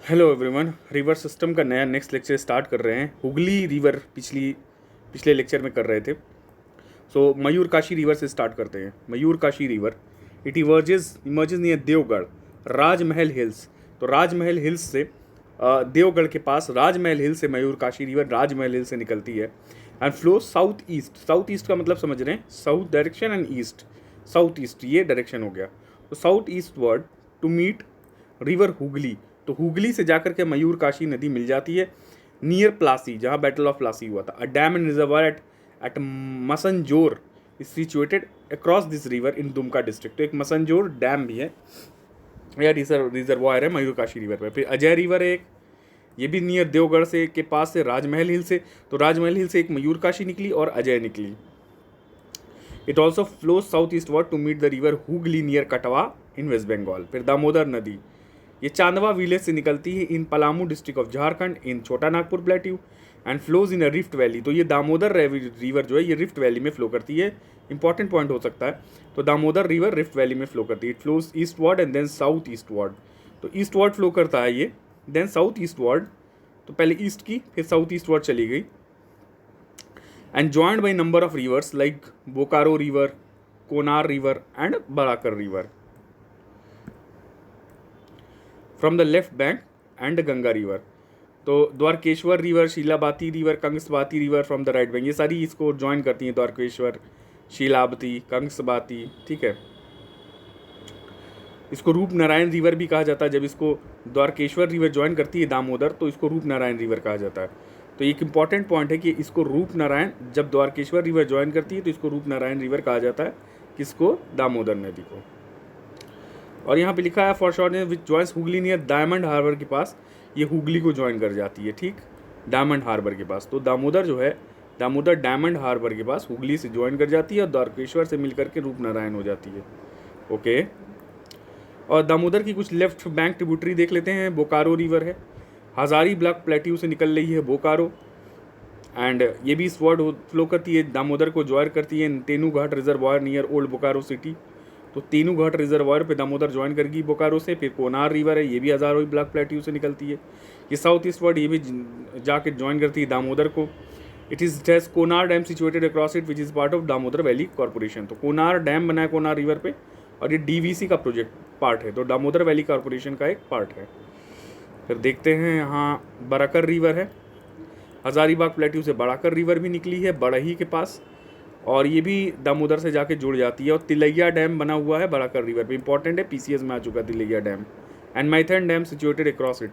Hello everyone, river system का नया next lecture start कर रहे हैं। हुगली रिवर पिछले लेक्चर में कर रहे थे। सो मयूरकाशी रिवर से स्टार्ट करते हैं। Mayurakshi river it emerges near Deogarh Rajmahal hills. तो राजमहल हिल्स से देवगढ़ के पास राजमहल हिल से मयूरकाशी रिवर राजमहल हिल से निकलती है and flow south east. South east का मतलब समझ रहे हैं, south direction and east, south east ये डायरेक्शन हो गया। तो south eastward to meet river Hooghly. तो हुगली से जाकर के मयूरकाशी नदी मिल जाती है नियर प्लासी, जहाँ बैटल ऑफ प्लासी हुआ था। A dam and reservoir at Massanjore is situated across this river in Dumka district. तो एक मसनजोर डैम भी है या रिजर्वायर है मयूरकाशी रिवर पे। फिर अजय रिवर है एक, ये भी नियर देवगढ़ से के पास से राजमहल हिल से। तो राजमहल हिल से एक मयूरकाशी निकली और अजय निकली। It also flows south eastward to meet the river Hooghly near Katwa in waste Bengal. फिर दामोदर नदी ये चांदवा विलेज से निकलती है इन पलामू डिस्ट्रिक्ट ऑफ झारखंड इन छोटा Nagpur plateau and flows in a rift valley. तो ये दामोदर रिवर जो है ये रिफ्ट वैली में फ्लो करती है। इंपॉर्टेंट पॉइंट हो सकता है। तो दामोदर रिवर रिफ्ट वैली में फ्लो करती है। It flows eastward and then south eastward. तो ईस्ट वर्ड फ्लो करता है ये, देन साउथ ईस्ट वर्ड। तो पहले ईस्ट की फिर साउथ ईस्ट वर्ड चली गई and joined by number of rivers like Bokaro river, Konar river and Barakar river from the left bank and Ganga river. तो Dwarakeswar river, Shilabati river, Kangsabati river from the right bank. ये सारी इसको ज्वाइन करती हैं, द्वारकेश्वर, शीलावती, कंगसबाती, ठीक है। इसको रूप नारायण रिवर भी कहा जाता है। जब इसको द्वारकेश्वर रिवर ज्वाइन करती है दामोदर तो इसको रूप नारायण रिवर कहा जाता है। तो एक इंपॉर्टेंट पॉइंट है कि इसको रूप नारायण, जब द्वारकेश्वर रिवर ज्वाइन करती है तो इसको रूप नारायण रिवर कहा जाता है, किसको, दामोदर नदी को। और यहाँ पे लिखा है for short which joins Hooghly near Diamond Harbour के पास। ये हुगली को ज्वाइन कर जाती है, ठीक, डायमंड हार्बर के पास। तो दामोदर जो है, दामोदर डायमंड हार्बर के पास हुगली से ज्वाइन कर जाती है और द्वारकेश्वर से मिलकर के रूपनारायण हो जाती है। ओके, और दामोदर की कुछ लेफ्ट बैंक ट्रिब्यूटरी देख लेते हैं। बोकारो रिवर है, हजारी ब्लॉक प्लेट्यू से निकल रही है बोकारो एंड ये भी इस वर्ड फ्लो करती है, दामोदर को ज्वाइन करती है Tenughat reservoir near old Bokaro city. तो तेनू घाट रिजर्वायर पे दामोदर ज्वाइन करेगी बोकारो से। फिर कोनार रिवर है, ये भी हजारों ब्लॉक प्लेट्यू से निकलती है। ये साउथ ईस्ट वर्ड, ये भी जाके ज्वाइन करती है दामोदर को। It has Konar dam situated across it which is part of Damodar valley corporation. तो कोनार डैम बना है कोनार रिवर पे और ये डीवीसी का प्रोजेक्ट पार्ट है, तो दामोदर वैली कॉर्पोरेशन का एक पार्ट है। फिर देखते हैं यहाँ बराकर रिवर है, हजारीबाग प्लेट्यू से बराकर रिवर भी निकली है बड़ही के पास और ये भी दामोदर से जाके जुड़ जाती है। और तिलैया डैम बना हुआ है बराकर रिवर पे, इंपॉर्टेंट है, पीसीएस में आ चुका है Tilaiya dam. And Maithon dam situated across it,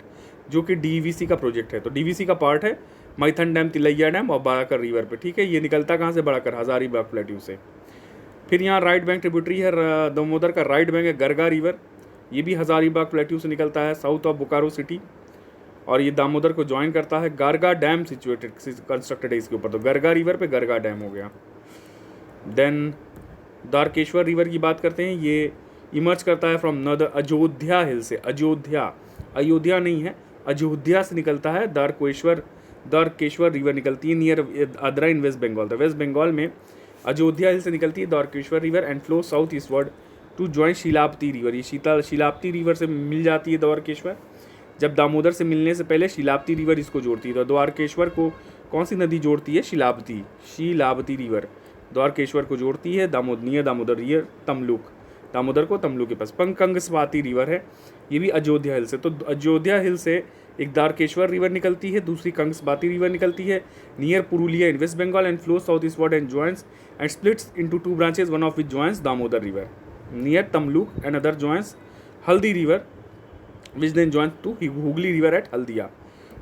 जो कि डीवीसी का प्रोजेक्ट है। तो डीवीसी का पार्ट है माइथन डैम, तिलैया डैम और बराकर रिवर पे, ठीक है। ये निकलता कहाँ से, बराकर, हजारीबाग प्लेट्यू से। फिर यहाँ राइट बैंक ट्रिब्यूटरी है दामोदर का, राइट बैंक है गरगा रिवर, ये भी हजारीबाग प्लेट्यू से निकलता है साउथ ऑफ बोकारो सिटी और ये दामोदर को ज्वाइन करता है। गारगा डैम सिचुएटेड कंस्ट्रक्टेड है इसके ऊपर, तो गरगा रिवर पे गरगा डैम हो गया। देन द्वारकेश्वर रिवर की बात करते हैं, ये इमर्ज करता है फ्रॉम नदर अयोध्या हिल से। अयोध्या नहीं है, अयोध्या से निकलता है द्वारकेश्वर रिवर निकलती है near Adra in waste Bengal. तो वेस्ट बंगाल में अयोध्या हिल से निकलती है Dwarakeswar river and flow south eastward to join Shilabati river. ये शीलावती रिवर से मिल जाती है द्वारकेश्वर। जब दामोदर से मिलने से पहले शीलावती रिवर इसको जोड़ती है। तो द्वारकेश्वर को कौन सी नदी जोड़ती है, शीलावती रिवर द्वारकेश्वर को जोड़ती है। दामोदर रिवर तमलुक, दामोदर को तमलुक के पास। कंगसबाती रिवर है, ये भी अयोध्या हिल से। तो अयोध्या हिल से एक द्वारकेश्वर रिवर निकलती है, दूसरी कंगसबाती रिवर निकलती है near Purulia in waste Bengal and flows south eastward and joins and splits into two branches, one of which joins Damodar river near Tamluk and other joins Haldi river which then joins to Hooghly river at Haldia.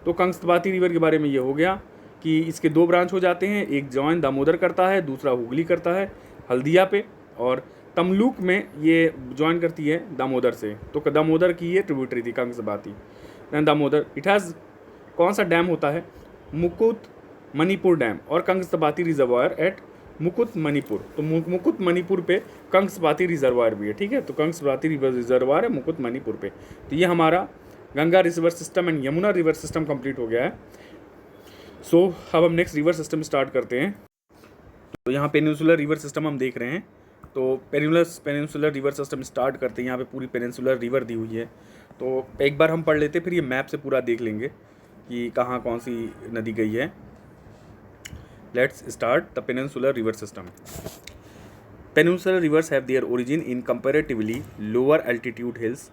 तो Kangsabati river के बारे में ये हो गया कि इसके दो ब्रांच हो जाते हैं, एक ज्वाइन दामोदर करता है, दूसरा हुगली करता है हल्दिया पे, और तमलुक में ये ज्वाइन करती है दामोदर से। तो दामोदर की ये ट्रिब्यूटरी थी कंगसबाती। दैन दामोदर इट हैज़ कौन सा डैम होता है, मुकुट मणिपुर डैम और कंगसबाती रिजर्वायर एट मुकुट मणिपुर। तो मुकुट मणिपुर पे कंगसबाती रिजर्वायर भी है, ठीक है। तो कंगसबाती रिजर्वायर है मुकुट मणिपुर पे। तो ये हमारा Ganga river system and Yamuna river system complete हो गया है। सो अब हम नेक्स्ट रिवर सिस्टम स्टार्ट करते हैं। तो यहाँ पेनिनसुलर रिवर सिस्टम हम देख रहे हैं। तो पेनिनसुलर रिवर सिस्टम स्टार्ट करते हैं। यहाँ पे पूरी पेनिनसुलर रिवर दी हुई है। तो एक बार हम पढ़ लेते, फिर ये मैप से पूरा देख लेंगे कि कहाँ कौन सी नदी गई है। Let's start the peninsular river system. Peninsular reverse have their origin in comparatively lower altitude hills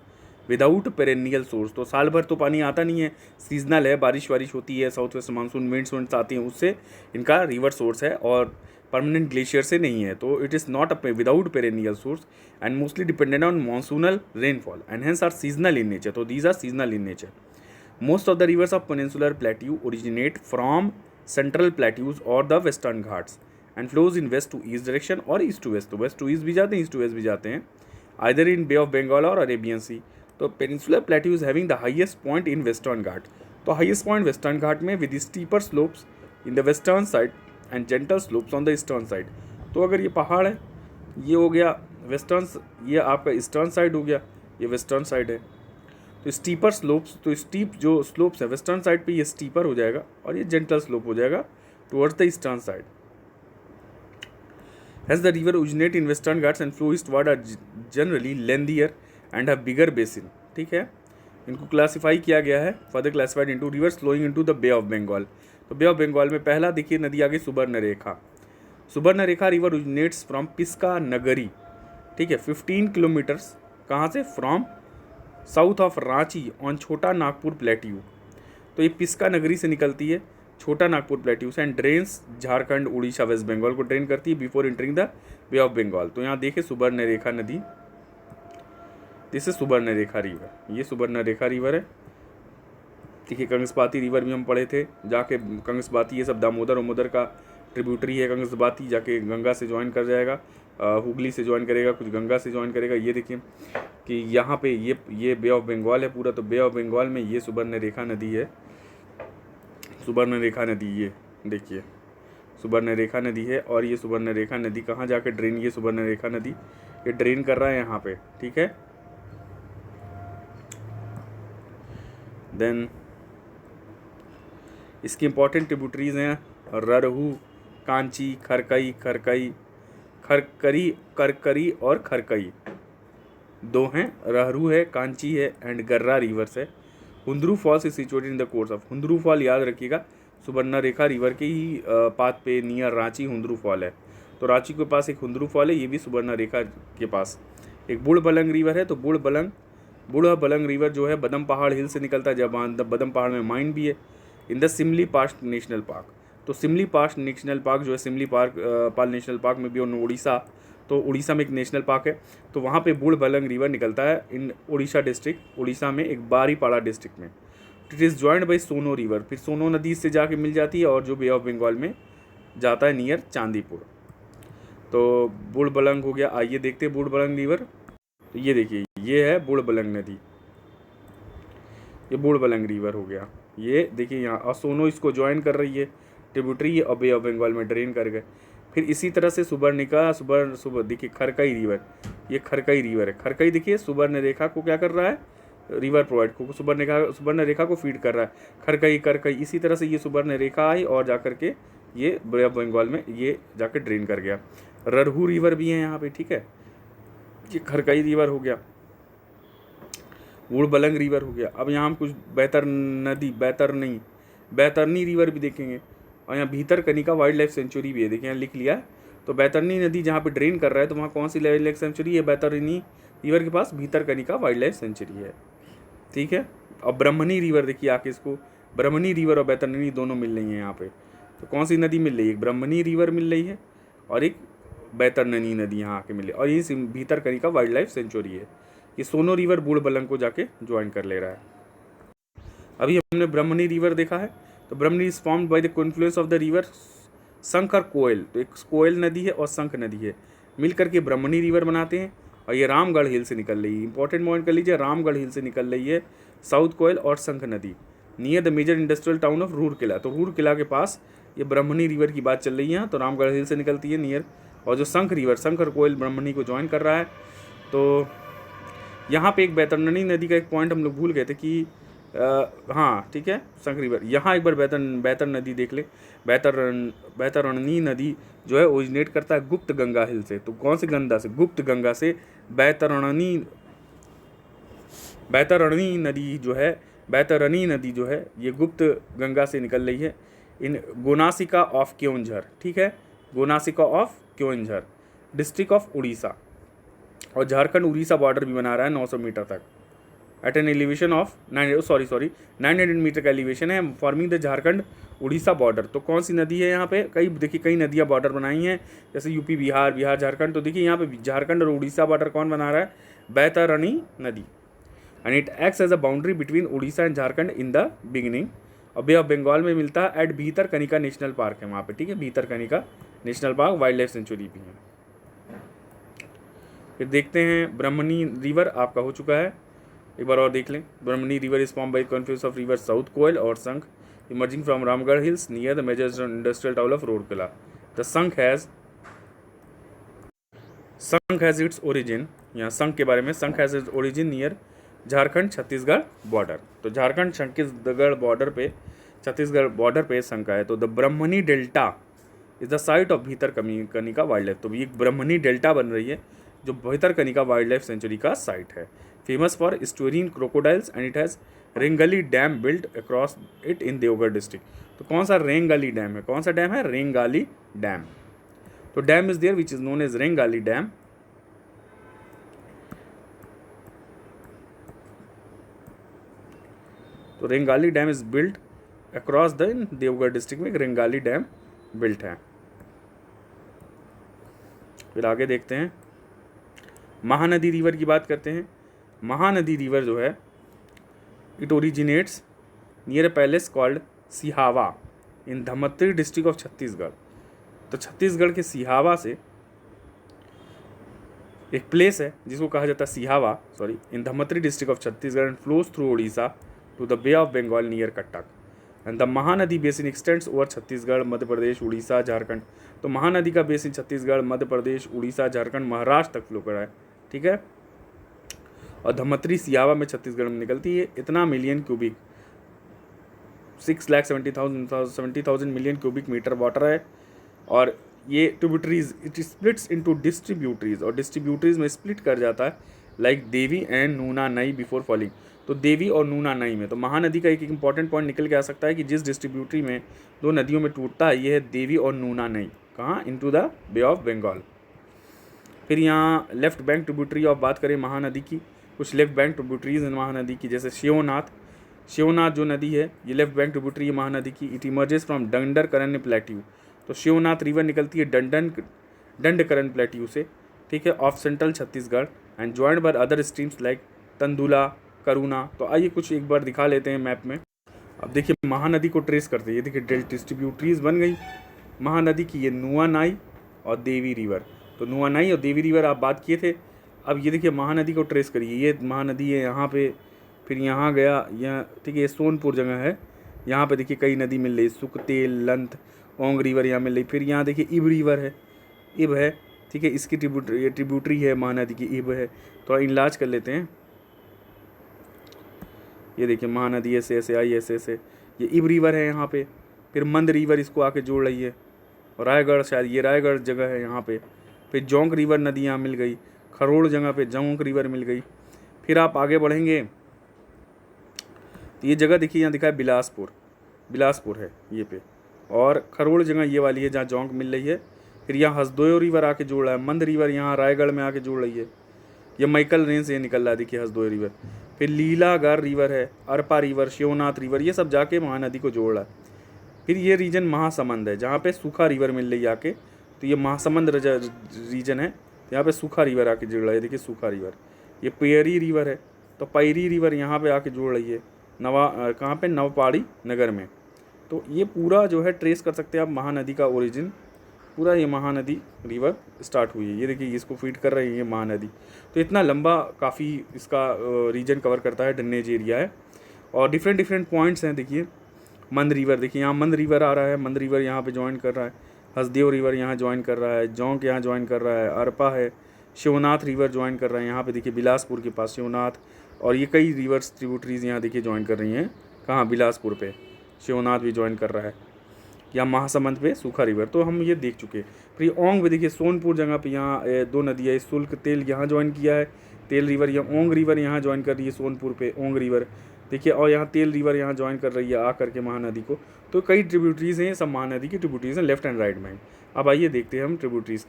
without perennial source. तो साल भर तो पानी आता नहीं है, सीजनल है, बारिश वारिश होती है, साउथ वेस्ट मानसून विंड्स आती हैं, उससे इनका रिवर सोर्स है और परमानेंट ग्लेशियर से नहीं है। तो it is not a without perennial source and mostly dependent on monsoonal rainfall and hence are seasonal in nature. तो these are seasonal in nature. Most of the rivers of peninsular plateau originate from central plateaus और the western Ghats and flows in west to east direction और east to west. तो west to east भी जाते हैं, east to west भी जाते हैं, either in bay of Bengal और अरेबियन सी। तो peninsular plateau is having the highest point in western Ghat. तो हाईएस्ट पॉइंट वेस्टर्न घाट में with steeper slopes in the western side and gentle slopes on the eastern side. तो अगर ये पहाड़ है, ये हो गया वेस्टर्न, ये आपका ईस्टर्न साइड हो गया, ये वेस्टर्न साइड है। तो स्टीपर स्लोप्स, तो स्टीप जो स्लोप्स है वेस्टर्न साइड पे ये स्टीपर हो जाएगा और ये जेंटल स्लोप हो जाएगा towards the eastern side. As the river originate in western Ghats and flow eastward are generally lengthier and have bigger basin। ठीक है, इनको क्लासीफाई किया गया है, further classified into rivers flowing into the bay of Bengal. तो bay of Bengal में पहला देखिए नदी आ गई Subarnarekha. Subarnarekha river originates from Piska नगरी। ठीक है, 15 किलोमीटर्स कहाँ से, from south of Ranchi on छोटा नागपुर प्लेट्यू। तो ये पिस्का नगरी से निकलती है, छोटा नागपुर प्लेट्यू से, and drains Jharkhand, Orissa, West Bengal को ड्रेन करती है before entering the bay of Bengal. तो यहाँ देखिए सुबर्णरेखा नदी, दिस इज सुबर्णरेखा रिवर, ये सुबर्णरेखा रिवर है। देखिए कंगसबाती रिवर भी हम पढ़े थे, जाके कंगसबाती ये सब दामोदर उमोदर का ट्रिब्यूटरी है। कंगसबाती जाके गंगा से ज्वाइन कर जाएगा, हुगली से ज्वाइन करेगा, कुछ गंगा से ज्वाइन करेगा। ये देखिए कि यहाँ पे ये बे ऑफ बंगाल है पूरा। तो बे ऑफ बंगाल में ये सुबर्णरेखा नदी है, सुबर्णरेखा नदी, ये देखिए सुबर्णरेखा नदी है। और ये सुबर्णरेखा नदी कहाँ जाके ड्रेन, ये सुबर्णरेखा नदी ये ड्रेन कर रहा है यहाँ पे। ठीक है, देन इसकी इंपॉर्टेंट ट्रिब्यूटरीज हैं ररहू, कांची, खरकई, करकरी और खरकई, दो हैं, रहरू है, कांची है एंड गर्रा रिवर्स है। Hundru falls is situated in the course of, Hundru fall याद रखिएगा सुबर्णरेखा रिवर के ही पाथ पे नियर रांची हुंद्रू फॉल है। तो रांची के पास एक हुंद्रू फॉल है, ये भी सुबर्णरेखा के पास। एक बुढ़बलंग रिवर है, तो बुढ़बलंग रिवर जो है बदम पहाड़ हिल से निकलता है, जब बदम पहाड़ में माइन भी है। In the Simlipal national park, तो सिमली पास्ट नेशनल पार्क जो है सिमली पाल नेशनल पार्क में भी उड़ीसा, तो उड़ीसा में एक नेशनल पार्क है, तो वहाँ पे बुढ़बलंग रिवर निकलता है इन उड़ीसा डिस्ट्रिक्ट, उड़ीसा में एक बारीपाड़ा डिस्ट्रिक्ट में। It is joined by Sono river, फिर सोनो नदी से जाके मिल जाती है और जो बे ऑफ बंगाल में जाता है नियर चांदीपुर। तो बुढ़बलंग हो गया। आइए देखते हैं बुढ़बलंग रिवर। तो ये देखिए ये है बुढ़बलंग नदी, ये बुढ़बलंग रिवर हो गया। ये देखिए यहाँ और सोनो इसको ज्वाइन कर रही है, ट्रिब्यूटरी और बे ऑफ बंगाल में ड्रेन कर गए। फिर इसी तरह से सुबह देखिए खरकई रिवर, ये खरकई रिवर है। खरकई देखिए सुबर्णरेखा को क्या कर रहा है, रिवर प्रोवाइड को सुबर्णरेखा को फीड कर रहा है। करकई इसी तरह से ये सुबर्णरेखा आई और जाकर के ये बे ऑफ बंगाल में ये जाकर ड्रेन कर गया। ररहू रिवर भी है यहाँ पे। ठीक है, ये खरकई रिवर हो गया, बुढ़बलंग रिवर हो गया। अब यहाँ हम कुछ बैतरनी रिवर भी देखेंगे और यहाँ भीतरकनिका वाइल्ड लाइफ सेंचुरी भी है। देखिए यहाँ लिख लिया। तो बैतरनी नदी जहाँ पे ड्रेन कर रहा है, तो वहाँ कौन सी वाइल्ड लाइफ सेंचुरी है, बैतरनी रिवर के पास भीतरकनिका वाइल्ड लाइफ सेंचुरी है। ठीक है, और ब्रह्मणी रिवर देखिए आके, इसको ब्रह्मणी रिवर और बैतरनी दोनों मिल रही हैं यहाँ पे। तो कौन सी नदी मिल रही है, एक ब्रह्मणी रिवर मिल रही है और एक बैतरनी नदी यहाँ आके मिले, और ये भीतरकनिका वाइल्ड लाइफ सेंचुरी है। ये सोनो रिवर बुढ़बलंग को जाके ज्वाइन कर ले रहा है। अभी हमने ब्रह्मणी रिवर देखा है। तो Brahmani is formed by the confluence of the river Sankh और कोयल। तो एक कोयल नदी है और शंख नदी है, मिलकर के ब्रह्मणी रिवर बनाते हैं। और ये रामगढ़ हिल से निकल रही है, इंपॉर्टेंट पॉइंट कर लीजिए, रामगढ़ हिल से निकल रही है साउथ कोयल और शंख नदी near the major industrial town of Rourkela. तो रूरकेला के पास ये ब्रह्मणी रिवर की बात चल रही है। तो रामगढ़ हिल से निकलती है नियर, और जो शंख रिवर, शंख और कोयल ब्रह्मणी को ज्वाइन कर रहा है। तो यहाँ पे एक बैतरनी नदी का एक पॉइंट हम लोग भूल गए थे कि हाँ ठीक है, शंख रिवर। यहाँ एक बार बैतर नदी देख ले। बैतरणी नदी जो है ओरिजिनेट करता है गुप्त गंगा हिल से। तो कौन सी गंगा से, गुप्त गंगा से बैतरणी बैतरणी नदी जो है, बैतरणी नदी जो है ये गुप्त गंगा से निकल रही है इन गोनासिका ऑफ क्योंझर, ठीक है, Gonasika of Keonjhar, district of Orissa, और झारखंड उड़ीसा बॉर्डर भी बना रहा है 900 मीटर तक at an elevation of 900 metre का एलिवेशन है, forming the Jharkhand Orissa border. तो कौन सी नदी है यहाँ पे, कई देखिए कई नदियाँ बॉर्डर बनाई हैं, जैसे यूपी बिहार, बिहार झारखंड। तो देखिए यहाँ पे झारखंड और उड़ीसा बॉर्डर कौन बना रहा है, बैतरणी नदी, and it acts as a boundary between Orissa and Jharkhand in the beginning. और बे ऑफ बंगाल में मिलता है एट भीतरकनिका नेशनल पार्क है वहाँ पे, ठीक है, Bhitarkanika national park, wild life sanctuary भी है। फिर देखते हैं ब्रह्मणी रिवर आपका हो चुका है, एक बार और देख लें। Brahmani river is form by confluence of river south Koel और Sankh emerging from Ramgarh hills near the major industrial town of Rourkela. The Sankh has its origin, यहाँ संख के बारे में, Sankh has its origin near Jharkhand Chhattisgarh border. तो झारखंड छत्तीसगढ़ बॉर्डर पे, छत्तीसगढ़ बॉर्डर पे संख है। तो the Brahmani delta is the site of Bhitarkanika wildlife. तो ये ब्रह्मणी डेल्टा बन रही है जो भीतरकनिका वाइल्ड लाइफ सेंचुरी का साइट है। Famous for estuarine crocodiles and it has Rengali dam built across it in Deogarh district. तो कौन सा रेंगाली डैम है, कौन सा डैम है, रेंगाली डैम। तो dam is there which is known as Rengali dam. तो Rengali dam is built across the Deogarh district में रेंगाली डैम बिल्ट है। फिर आगे देखते हैं, महानदी रिवर की बात करते हैं। महानदी रिवर जो है it originates near a palace called Sihawa in Dhamtari district of Chhattisgarh. तो छत्तीसगढ़ के सिहावा से एक प्लेस है जिसको कहा जाता है Sihawa, in Dhamtari district of Chhattisgarh and flows through Odisha to the bay of Bengal near Cuttack and the Mahanadi basin extends over Chhattisgarh, Madhya Pradesh, Orissa, Jharkhand. तो महानदी का बेसिन छत्तीसगढ़, मध्य प्रदेश, उड़ीसा, झारखंड, महाराष्ट्र तक फ्लो कर रहा है, ठीक है। और धमत्री सियावा में छत्तीसगढ़ में निकलती है। इतना million cubic 6,70,000 million cubic metre water है। और ये tributaries it splits into distributaries, और डिस्ट्रीब्यूटरीज में स्प्लिट कर जाता है लाइक देवी एंड नूना नई बिफोर फॉलिंग। तो देवी और नूना नई में, तो महानदी का एक इंपॉर्टेंट पॉइंट निकल के आ सकता है कि जिस डिस्ट्रीब्यूटरी में दो नदियों में टूटता है ये है देवी और नूना नई, कहाँ, into the bay of Bengal. फिर यहाँ लेफ्ट बैंक ट्रिब्यूटरी ऑफ बात करें महानदी की, कुछ लेफ्ट बैंक ट्रिब्यूटरीज हैं महानदी की, जैसे शिवनाथ जो नदी है ये लेफ्ट बैंक ट्रिब्यूटरी है महानदी की। It emerges from Dandakaranya plateau. तो शिवनाथ रिवर निकलती है दंडकरण्य प्लेट्यू से, ठीक है, of central Chhattisgarh and joined by other streams like Tandula, Karuna. तो आइए कुछ एक बार दिखा लेते हैं मैप में। अब देखिए महानदी को ट्रेस करते हैं, ये देखिए डिस्ट्रीब्यूटरीज बन गई महानदी की, ये नुआनाई और देवी रिवर। तो नुआनाई और देवी रिवर आप बात किए थे। अब ये देखिए महानदी को ट्रेस करिए, ये महानदी है यहाँ पे, फिर यहाँ गया, यहाँ ठीक है, ये सोनपुर जगह है, यहाँ पे देखिए कई नदी मिल रही, सुकतेल, लंथ, ओंग रिवर यहाँ मिल रही। फिर यहाँ देखिए इब रिवर है, इब है, ठीक है, इसकी ट्रिब्यूटरी है महानदी की, इब है। थोड़ा इनलाज कर लेते हैं, ये देखिए महानदी ऐसे ऐसे आई, ऐसे ऐसे, ये इब रिवर है यहाँ पे। फिर मंद रिवर इसको आके जोड़ रही है, और रायगढ़, शायद ये रायगढ़ जगह है यहाँ पे। फिर जोंक रिवर नदी यहाँ मिल गई, खरोड़ जगह पे जोंक रिवर मिल गई। फिर आप आगे बढ़ेंगे तो ये जगह देखिए यहाँ दिखा है बिलासपुर है ये पे, और खरोड़ जगह ये वाली है जहाँ जोंक मिल रही है। फिर यहाँ हसदोयो रिवर आके जोड़ रहा है, मंद रिवर यहाँ रायगढ़ में आके जोड़ रही है, ये मैकल रेंज से निकल रहा है देखिए हसदोयो रिवर। फिर लीलागार रिवर है, अरपा रिवर, शिवनाथ रिवर, ये सब जाके महानदी को जोड़ रहा है। फिर ये रीजन महासमंद है जहाँ पे सूखा रिवर मिल रही है आके, तो ये महासमंद रीजन है, यहाँ पे सूखा रिवर आके जुड़ रहा है, देखिए सूखा रिवर। ये पेयरी रिवर है, तो पैरी रिवर यहाँ पे आके जुड़ रही है कहाँ पे, नवपाड़ी नगर में। तो ये पूरा जो है ट्रेस कर सकते हैं आप महानदी का ओरिजिन, पूरा ये महानदी रिवर स्टार्ट हुई है, ये देखिए इसको फीड कर रही है ये महानदी। तो इतना लंबा काफ़ी इसका रीजन कवर करता है, ड्रेनेज एरिया है, और डिफरेंट पॉइंट्स हैं। देखिए मंद रिवर, देखिए यहाँ मंद रिवर आ रहा है, मंद रिवर यहाँ पे ज्वाइन कर रहा है, हसदेव रिवर यहाँ ज्वाइन कर रहा है, जोंक यहाँ ज्वाइन कर रहा है, अरपा है, शिवनाथ रिवर ज्वाइन कर रहा है यहाँ पे, देखिए बिलासपुर के पास शिवनाथ, और ये कई रिवर्स ट्रिब्यूटरीज यहाँ देखिए ज्वाइन कर रही हैं, कहाँ, बिलासपुर पे शिवनाथ भी ज्वाइन कर रहा है, या महासमंद पे सूखा रिवर। तो हम ये देख चुके। फिर ओंग में देखिए सोनपुर जगह पे यहाँ दो नदियाँ, शुल्क तेल यहाँ ज्वाइन किया है, तेल रिवर, या ओंग रिवर यहाँ ज्वाइन कर रही है सोनपुर पे, ओंग रिवर देखिए, और यहाँ तेल रिवर यहाँ ज्वाइन कर रही है आ करके महानदी को। तो कई ट्रिब्यूटरीज हैं, सब महानदी की ट्रिब्यूटरीज हैं लेफ्ट एंड राइट में। अब आइए देखते हैं हम tributaries.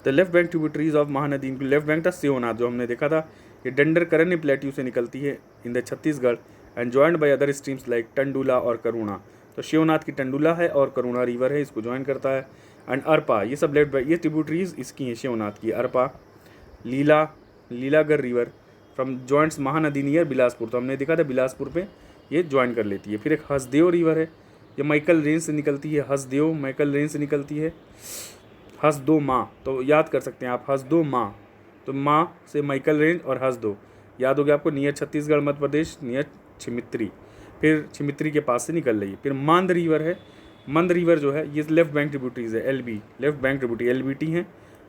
The left bank tributaries of Mahanadi, इनकी लेफ्ट बैंक था शिवनाथ, जो हमने देखा था। ये डंडरकरण्य प्लेट्यू से निकलती है in the Chhattisgarh and joined by other streams like Tandula और करुणा। तो शिवनाथ की टंडुला है और करुणा रिवर है, इसको ज्वाइन करता है। एंड अरपा, ये सब लेफ्ट बैंक, ये ट्रिब्यूटरीज इसकी हैं शिवनाथ की। Arpa, Lilagar river from joints Mahanadi near Bilaspur, तो हमने देखा था बिलासपुर पे ये ज्वाइन कर लेती है। फिर एक हसदेव रिवर है, ये मैकल रेंज से निकलती है। हसदेव मैकल रेंज से निकलती है। हसदो माँ, तो याद कर सकते हैं आप, हसदो माँ, तो माँ से मैकल रेंज और हसदो याद हो गया आपको, नियर छत्तीसगढ़ मध्य प्रदेश, नियर छिमित्री। फिर छिमित्री के पास से निकल रही है। फिर मंद रिवर है, मंद रिवर जो है ये लेफ्ट बैंक ट्रिब्यूटरीज है, LB left bank tributary LBT हैं।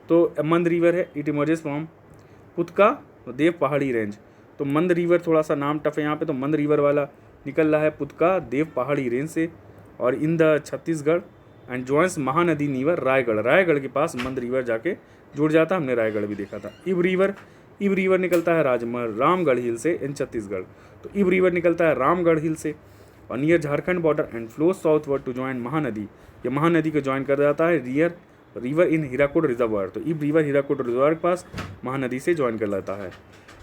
तो मंद रिवर है, it emerges from Putka Dev पहाड़ी रेंज। तो मंद रिवर थोड़ा सा नाम टफ है यहाँ पे, तो मंद रिवर वाला निकल रहा है पुतका देव पहाड़ी रेंज से और in the Chhattisgarh and joins Mahanadi near Raigarh, Raigarh के पास मंद रिवर जाके जुड़ जाता, हमने रायगढ़ भी देखा था। इब रिवर निकलता है रामगढ़ हिल से इन छत्तीसगढ़। तो इब रिवर निकलता है रामगढ़ हिल से और near Jharkhand border and flow southward to join Mahanadi, ये महानदी को ज्वाइन कर जाता है रिवर इन हीराकुड रिजर्वायर। तो इब रिवर हीराकुड रिजर्वायर के पास महानदी से ज्वाइन कर लेता है।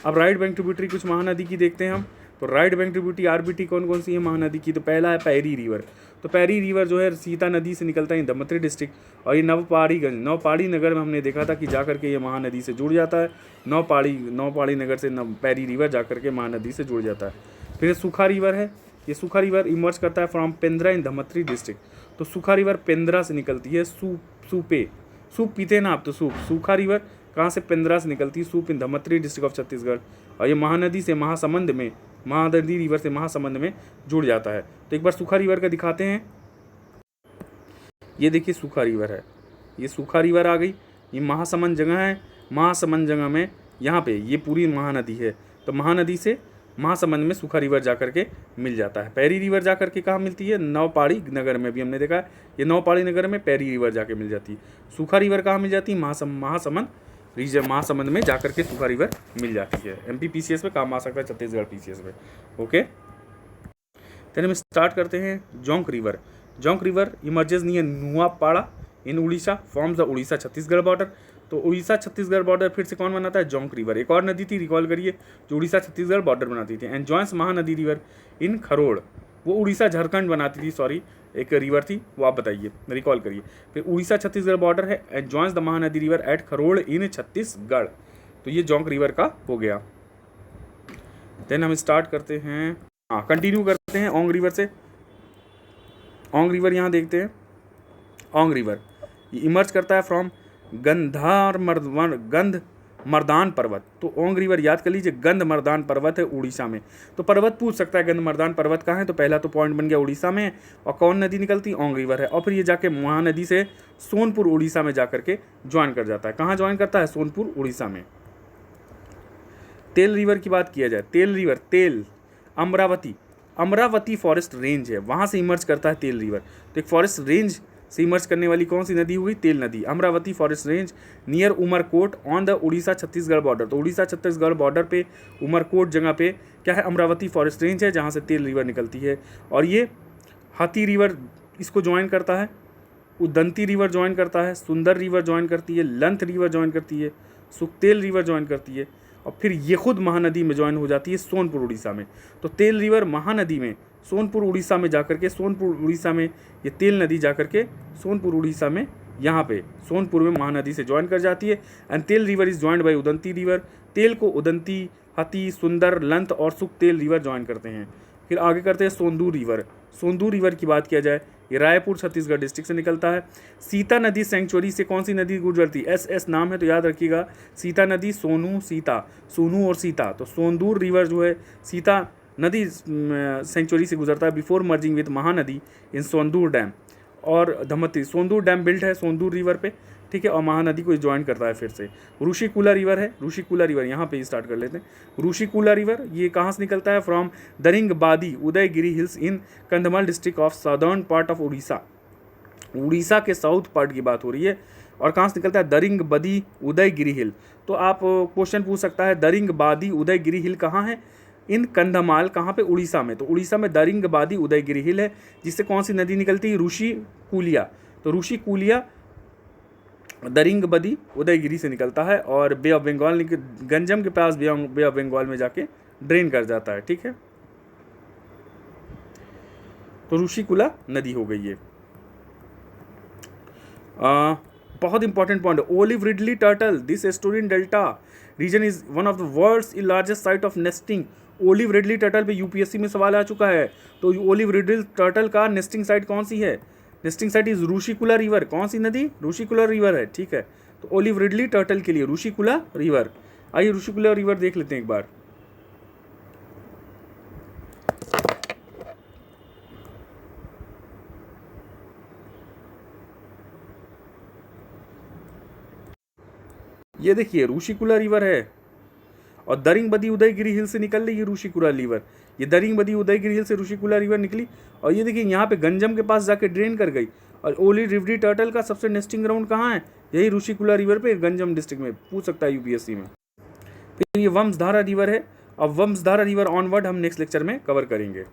अब राइट बैंक ट्रिब्यूटरी कुछ महानदी की देखते हैं हम। तो राइट बैंक ट्रिब्यूटरी आरबीटी कौन कौन सी है महानदी की, तो पहला है पैरी रिवर। तो पैरी रिवर जो है सीता नदी से निकलता है दमोह डिस्ट्रिक्ट और ये नवपहाड़ी नगर में हमने देखा था कि जाकर के ये महानदी से जुड़ जाता है। नवपहाड़ी नगर से पैरी रिवर जाकर के महानदी से जुड़ जाता है। फिर सूखा रिवर है, ये सूखा रिवर इमर्ज करता है फ्रॉम पेंद्रा इन दमोह डिस्ट्रिक्ट। तो सूखा रिवर पेंद्रा से निकलती है, सूप पीते हैं ना आप, तो सूखा रिवर कहाँ से, पेंद्रा से निकलती है, soup in Damoh district of Chhattisgarh और ये महानदी से महानदी रिवर से महासमुंद में जुड़ जाता है। तो एक बार सूखा रिवर का दिखाते हैं। ये देखिए सूखा रिवर है, ये सूखा रिवर आ गई, ये महासमुंद जगह है। महासमुंद जगह में यहाँ पे ये पूरी महानदी है, तो महानदी से महासमुंद में सूखा रिवर जाकर के मिल जाता है। पैरी रिवर जाकर के कहाँ मिलती है, नवपहाड़ी नगर में भी हमने देखा है, ये नवपहाड़ी नगर में पैरी रिवर जाके मिल जाती है। सूखा रिवर कहाँ मिल जाती है, महासमुंद में जाकर के सूखा रिवर मिल जाती है। एमपी पीसीएस में काम आ सकता है, छत्तीसगढ़ पीसीएस में। ओके, देन हम स्टार्ट करते हैं Jonk river. Jonk river emerges near Nuapada in Orissa forms the Orissa Chhattisgarh border. तो उड़ीसा छत्तीसगढ़ बॉर्डर फिर से कौन बनाता है, जोंक रिवर। एक और नदी थी, रिकॉल करिए, जो उड़ीसा छत्तीसगढ़ बॉर्डर बनाती थी। And joins Mahanadi river in Kharod, वो उड़ीसा झारखंड बनाती थी, सॉरी एक रिवर थी, वो आप बताइए, रिकॉल करिए। फिर उड़ीसा छत्तीसगढ़ बॉर्डर है and joins the Mahanadi river at Kharod in Chhattisgarh. तो ये जोंक रिवर का हो गया। देन हम स्टार्ट करते हैं, कंटिन्यू करते हैं ओंग रिवर से। ओंग रिवर यहाँ देखते हैं। ओंग रिवर ये इमर्ज करता है फ्रॉम गंधमर्दान पर्वत। तो ओंग रिवर याद कर लीजिए, गंधमर्दान पर्वत है उड़ीसा में। तो पर्वत पूछ सकता है गंधमर्दान पर्वत कहाँ है, तो पहला तो पॉइंट बन गया उड़ीसा में। और कौन नदी निकलती, ओंग रिवर है। और फिर ये जाके महानदी से सोनपुर उड़ीसा में जाकर के ज्वाइन कर जाता है। कहाँ ज्वाइन करता है, सोनपुर उड़ीसा में। तेल रिवर की बात किया जाए, तेल रिवर, तेल अमरावती फॉरेस्ट रेंज है, वहाँ से इमर्ज करता है तेल रिवर। तो एक फॉरेस्ट रेंज से इमर्ज करने वाली कौन सी नदी हुई, तेल नदी। Amravati forest range near Umarkot on the Orissa Chhattisgarh border. तो उड़ीसा छत्तीसगढ़ बॉर्डर पे उमरकोट जगह पे क्या है, अमरावती फॉरेस्ट रेंज है, जहाँ से तेल रिवर निकलती है। और ये हाथी रिवर इसको ज्वाइन करता है, उदंती रिवर ज्वाइन करता है, सुंदर रिवर ज्वाइन करती है, लंथ रिवर ज्वाइन करती है, सुखतेल रिवर ज्वाइन करती है और फिर ये खुद महानदी में ज्वाइन हो जाती है सोनपुर उड़ीसा में। तो तेल रिवर महानदी में सोनपुर उड़ीसा में जाकर के, सोनपुर उड़ीसा में ये तेल नदी जाकर के सोनपुर उड़ीसा में यहाँ पे सोनपुर में महानदी से ज्वाइन कर जाती है। एंड तेल river is joined bye Udanti river. तेल को उदंती, हाथी, सुंदर, लंथ और सुखतेल रिवर ज्वाइन करते हैं। फिर आगे करते हैं सोंदूर रिवर। सोंदूर रिवर की बात किया जाए, ये रायपुर छत्तीसगढ़ डिस्ट्रिक्ट से निकलता है। सीता नदी सेंचुरी से कौन सी नदी गुजरती है, एस नाम है तो याद रखिएगा। सीता नदी, सोनू और सीता। तो सोंदूर रिवर जो है सीता नदी सेंचुरी से गुजरता है before merging with Mahanadi in Sondur dam और धमती। सोंदूर डैम बिल्ट है सोंदूर रिवर पे, ठीक है, और महानदी को ज्वाइन करता है फिर से। ऋषिकुला रिवर है, ऋषिकुला रिवर यहाँ पे स्टार्ट कर लेते हैं। ऋषिकुला रिवर ये कहाँ से निकलता है, from Daringbadi Udayagiri hills in Kandhamal district of southern part of Orissa. Orissa के साउथ पार्ट की बात हो रही है और कहाँ से निकलता है, दरिंगबदी उदयगिरी हिल। तो आप क्वेश्चन पूछ सकता है दरिंगबादी उदयगिरी हिल कहाँ है, इन कंधमाल, कहाँ पे, उड़ीसा में। तो उड़ीसा में दरिंगबादी उदयगिरी हिल है, जिससे कौन सी नदी निकलती है, ऋषि कूलिया। तो ऋषि कूलिया दरिंगबदी उदयगिरी से निकलता है और बे ऑफ बंगाल, गंजम के पास बे ऑफ बंगाल में जाके ड्रेन कर जाता है। ठीक है, तो ऋषिकुला नदी हो गई ये। बहुत important point, olive ridley turtle this estuarine delta region is one of the world's largest site of nesting. Olive ridley turtle पे यूपीएससी में सवाल आ चुका है। तो ओलिव रिडली टर्टल का नेस्टिंग साइट कौन सी है, nesting site is Rushikulya river. कौन सी नदी, ऋषिकुला रिवर है। ठीक है, तो ओलिव रिडली टर्टल के लिए ऋषिकुला रिवर। आइए ऋषिकुला रिवर देख लेते हैं एक बार। ये देखिए ऋषिकुला रिवर है और दरिंगबदी उदयगिरी हिल से निकल रही है ऋषिकुला रिवर। ये दरिंगबदी उदयगिरी हिल से ऋषिकुला रिवर निकली और ये देखिए यहाँ पे गंजम के पास जाके ड्रेन कर गई। और ओलिव रिडली टर्टल का सबसे नेस्टिंग ग्राउंड कहाँ है, यही ऋषिकुला रिवर पे, गंजम डिस्ट्रिक्ट में, पूछ सकता है यूपीएससी में। फिर ये वंशधारा रिवर है। अब वंशधारा रिवर ऑनवर्ड हम नेक्स्ट लेक्चर में कवर करेंगे।